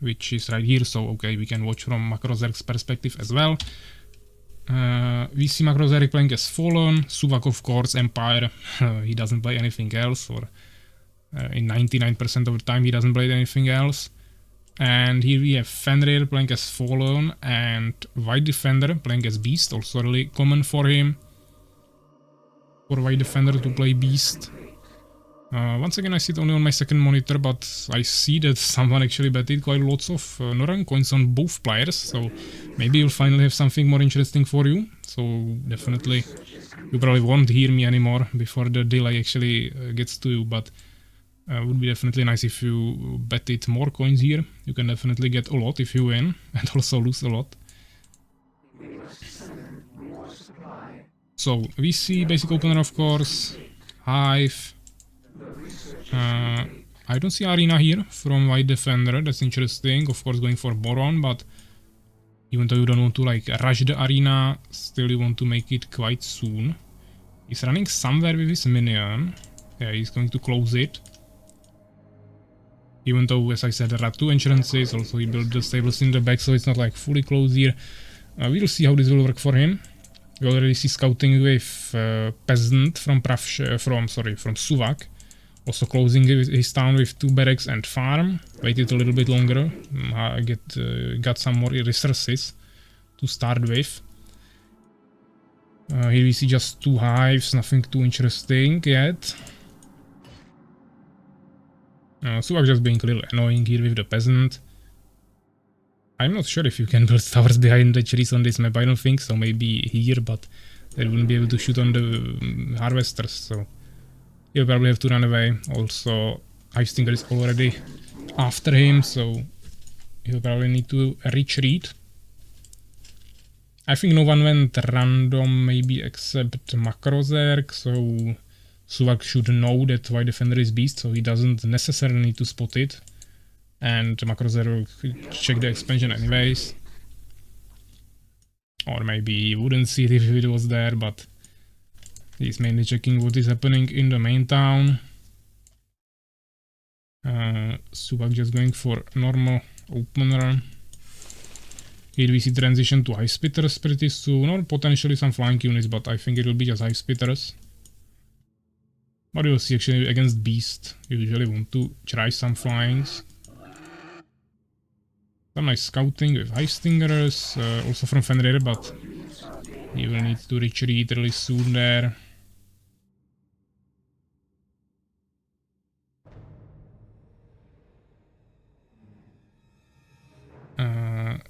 which is right here, so okay, we can watch from MaCrOzerg's perspective as well. We see MaCrOzerg playing as Fallen, Suwak of course, Empire, he doesn't play anything else, or in 99% of the time he doesn't play anything else. And here we have Fenrir playing as Fallen and White Defender playing as Beast, also really common for him. For White Defender to play Beast. Once again I see it only on my second monitor, but I see that someone actually betted quite lots of Northern coins on both players, so maybe you'll finally have something more interesting for you. So definitely, you probably won't hear me anymore before the delay actually gets to you, but would be definitely nice if you betted more coins here. You can definitely get a lot if you win, and also lose a lot. So we see basic opener of course, Hive. I don't see Arena here from White Defender, that's interesting. Of course going for Boron, but even though you don't want to like rush the Arena, still you want to make it quite soon. He's running somewhere with his minion. Yeah, he's going to close it. Even though, as I said, there are two entrances, also he built the stables in the back, so it's not like fully closed here. We'll see how this will work for him. We already see scouting with Peasant from Suwak. Also closing his town with 2 barracks and farm. Waited a little bit longer. Got some more resources to start with. Here we see just 2 hives, nothing too interesting yet. Suwak just being a little annoying here with the peasant. I'm not sure if you can build towers behind the trees on this map, I don't think so, maybe here, but they wouldn't be able to shoot on the harvesters, so he'll probably have to run away. Also, Hive-Stinger is already after him, so he'll probably need to retreat. I think no one went random, maybe except MaCrOzerg, so Suwak should know that White Defender is Beast, so he doesn't necessarily need to spot it. And MaCrOzerg will check the expansion anyways. Or maybe he wouldn't see it if it was there, but he's mainly checking what is happening in the main town. Suwak just going for normal opener. Here we see transition to Hive Spitters pretty soon, or potentially some flying units, but I think it will be just Hive Spitters. But you'll see actually against Beast, you usually want to try some flyings. Some nice scouting with Hive-Stingers, also from Fenrir, but he will need to retreat really soon there.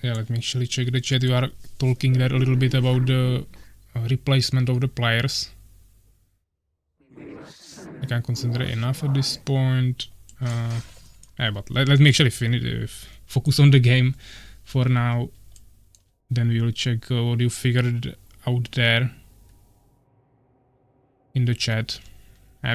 Yeah, let me actually check the chat. You are talking there a little bit about the replacement of the players. I can't concentrate enough at this point. Yeah, but let me actually focus on the game for now. Then we will check what you figured out there in the chat.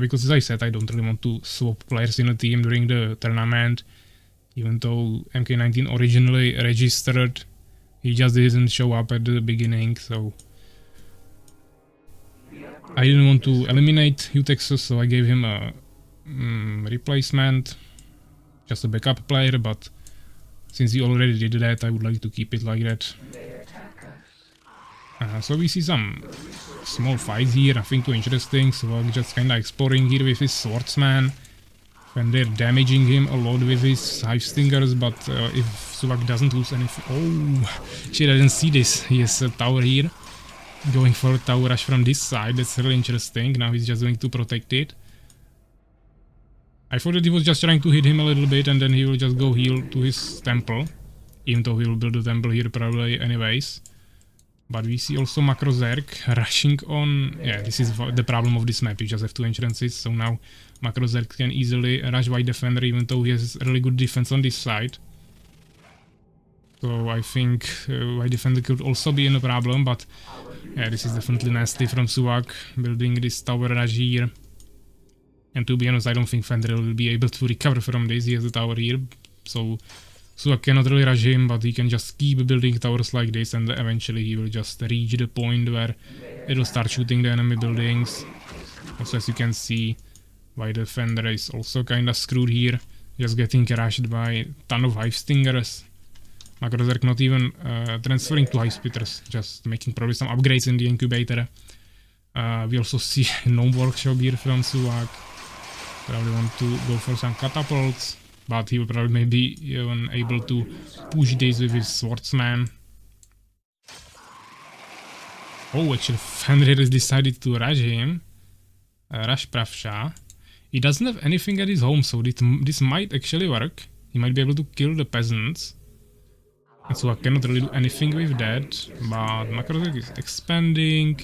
Because as I said, I don't really want to swap players in a team during the tournament. Even though MK19 originally registered, he just didn't show up at the beginning, so I didn't want to eliminate Utexus, so I gave him a replacement, just a backup player, but since he already did that, I would like to keep it like that. So we see some small fights here, nothing too interesting, so I'm just kinda exploring here with his swordsman. When they're damaging him a lot with his Hive-Stingers, but if Suwak doesn't lose anything... Oh, shit, I didn't see this. He has a tower here. Going for a tower rush from this side, that's really interesting. Now he's just going to protect it. I thought that he was just trying to hit him a little bit and then he will just go heal to his temple. Even though he will build a temple here probably anyways. But we see also MaCrOzerg rushing on... Yeah, this is the problem of this map, you just have 2 entrances, so now MaCrOzerg can easily rush White Defender even though he has really good defense on this side. So I think White Defender could also be in a problem, but yeah, this is definitely nasty from Suwak, building this tower rush here. And to be honest, I don't think Fenrir will be able to recover from this, he has a tower here, so Suwak cannot really rush him, but he can just keep building towers like this and eventually he will just reach the point where it will start shooting the enemy buildings. Also, as you can see, White Defender is also kinda screwed here. just getting crushed by a ton of Hive Stingers. MaCrOzerg not even transferring to Hive Spitters, just making probably some upgrades in the incubator. We also see no workshop here from Suwak. Probably want to go for some catapults, but he will probably maybe even able to push this with his swordsman. Oh, actually Fenrir has decided to rush him. Rush Pravsha. He doesn't have anything at his home, so this might actually work. He might be able to kill the peasants. And so I cannot really do anything with that, but MaCrOzerg is expanding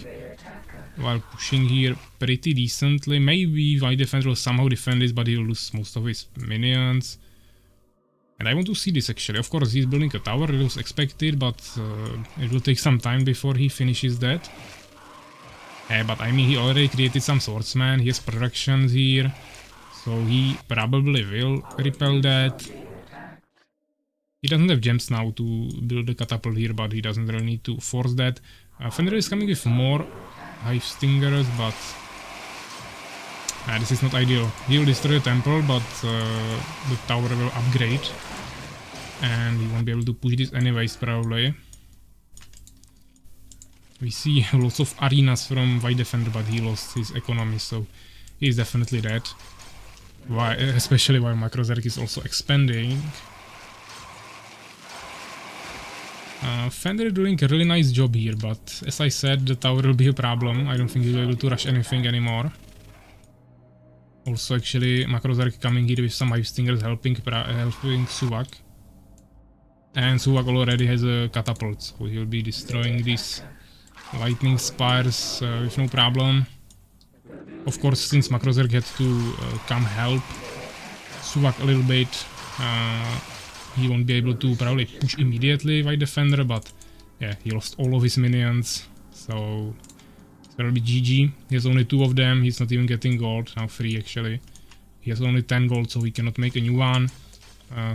while pushing here pretty decently. Maybe FenrirDefend will somehow defend this, but he'll lose most of his minions. And I want to see this actually. Of course, he's building a tower, it was expected, but it will take some time before he finishes that. But I mean, he already created some swordsmen, he has productions here, so he probably will repel that. He doesn't have gems now to build a catapult here, but he doesn't really need to force that. Fenrir is coming with more Hive Stingers, but this is not ideal. He will destroy the temple, but the tower will upgrade. And he won't be able to push this anyways, probably. We see lots of arenas from FenrirDefend, but he lost his economy, so he's definitely dead. Especially while MaCrOzerg is also expanding. Fenrir doing a really nice job here, but as I said, the tower will be a problem. I don't think he'll be able to rush anything anymore. Also, actually, MaCrOzerg coming here with some Hive Stingers helping Suwak. And Suwak already has a catapult, so he'll be destroying these lightning spires with no problem. Of course, since MaCrOzerg had to come help Suwak a little bit, he won't be able to probably push immediately by Defender, but yeah, he lost all of his minions, so it's probably GG. He has only 2 of them, he's not even getting gold, now 3 actually. He has only 10 gold, so he cannot make a new one.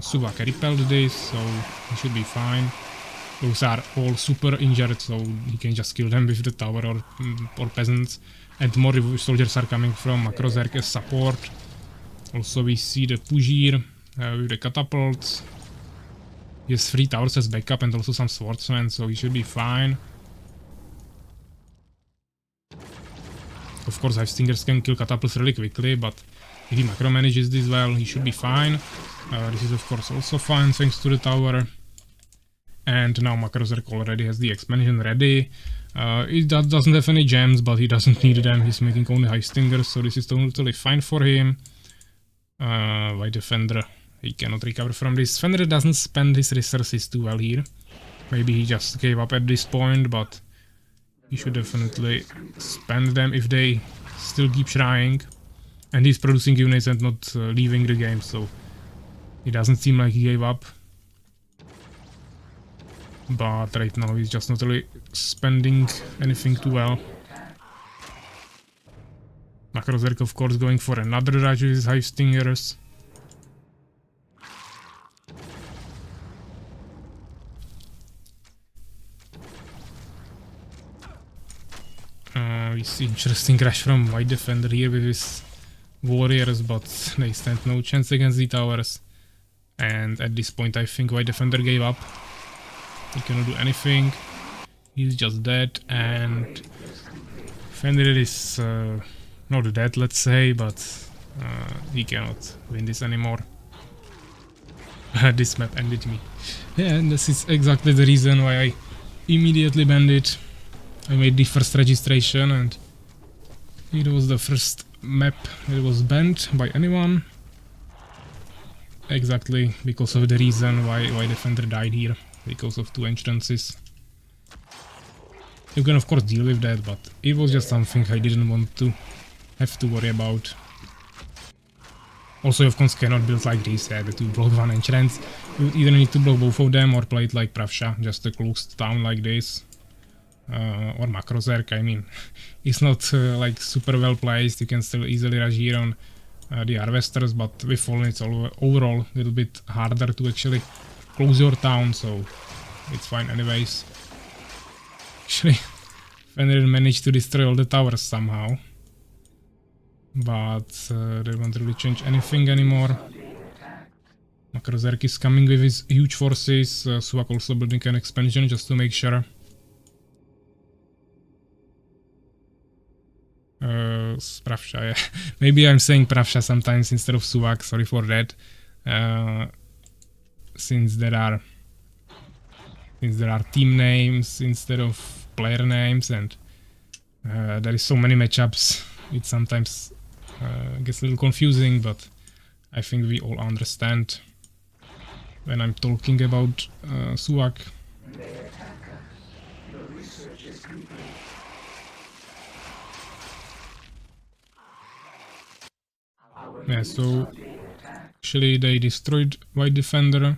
Suwak repelled this, so he should be fine. Those are all super injured, so he can just kill them with the tower or peasants. And more soldiers are coming from MaCrOzerg as support. Also we see the push here with the catapults. He has 3 towers as backup and also some swordsmen, so he should be fine. Of course, Hive Stingers can kill catapults really quickly, but if he macro manages this well, he should be fine. This is of course also fine thanks to the tower. And now MaCrOzerg already has the expansion ready. He doesn't have any gems, but he doesn't need them. He's making only Hive Stingers, so this is totally fine for him. Why Defender? He cannot recover from this. Fenrir doesn't spend his resources too well here. Maybe he just gave up at this point, but he should definitely spend them if they still keep trying. And he's producing units and not leaving the game, so it doesn't seem like he gave up. But right now he's just not really spending anything too well. MaCrOzerg of course going for another rush with his Hive Stingers. We see interesting rush from FenrirDefend here with his warriors, but they stand no chance against the towers. And at this point I think FenrirDefend gave up. He cannot do anything. He's just dead, and Fenrir is not dead, let's say, but he cannot win this anymore. This map ended me. Yeah, and this is exactly the reason why I immediately banned it. I made the first registration and it was the first map that was banned by anyone. Exactly because of the reason why Defender died here. Because of 2 entrances. You can of course deal with that, but it was just something I didn't want to have to worry about. Also, of course, cannot build like this, yeah, the 2 block 1 entrance. You would either need to block both of them or play it like Pravsha, just a closed town like this. Or MaCrOzerg, I mean, it's not like super well placed, you can still easily rush here on the harvesters, but with Fallen it's overall a little bit harder to actually close your town, so it's fine anyways. Actually, Fenrir managed to destroy all the towers somehow. But they won't really change anything anymore. MaCrOzerg is coming with his huge forces. Suwak also building an expansion just to make sure. Pravsha, yeah. Maybe I'm saying Pravsha sometimes instead of Suwak, sorry for that. Since there are team names instead of player names, and there is so many matchups, it sometimes gets a little confusing, but I think we all understand when I'm talking about Suwak. Yeah, so actually they destroyed White Defender,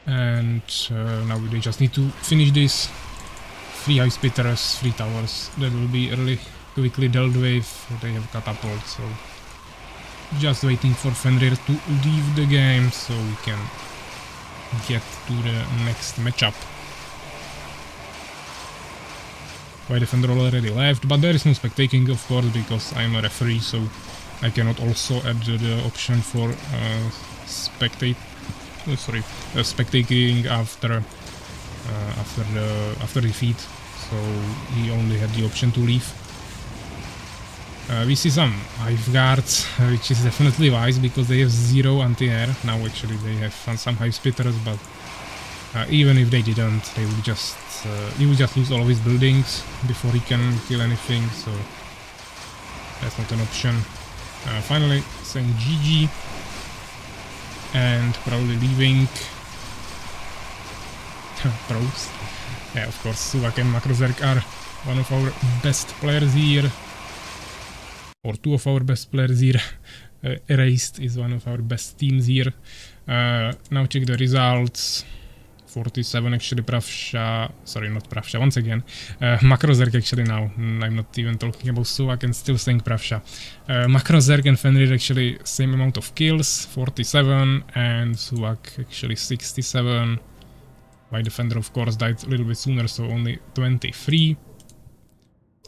and now they just need to finish this. 3 ice spitters, 3 towers, that will be really quickly dealt with. They have catapult, so just waiting for Fenrir to leave the game so we can get to the next matchup. White Defender already left, but there is no spectating, of course, because I'm a referee, so I cannot also add the option for spectating after defeat. So he only had the option to leave. We see some Hive Guards, which is definitely wise because they have 0 anti-air. Now actually they have some Hive Spitters, but even if they didn't, they would just he will just lose all of his buildings before he can kill anything, so that's not an option. Finally saying GG and probably leaving. Pros. Yeah, of course, Suwak and MaCrOzerg are one of our best players here, or 2 of our best players here. Erased is one of our best teams here. Now check the results. 47 actually Pravsha, sorry, not Pravsha, once again. MaCrOzerg actually now, I'm not even talking about Suwak and still saying Pravsha. MaCrOzerg and Fenrir actually same amount of kills, 47, and Suwak actually 67. White Defender of course died a little bit sooner, so only 23.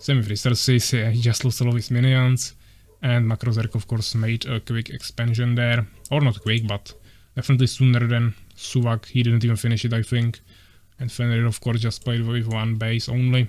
Same with resources, yeah, he just lost all of his minions. And MaCrOzerg of course made a quick expansion there, or not quick, but definitely sooner than Suwak. He didn't even finish it, I think. And Fenrir of course just played with 1 base only.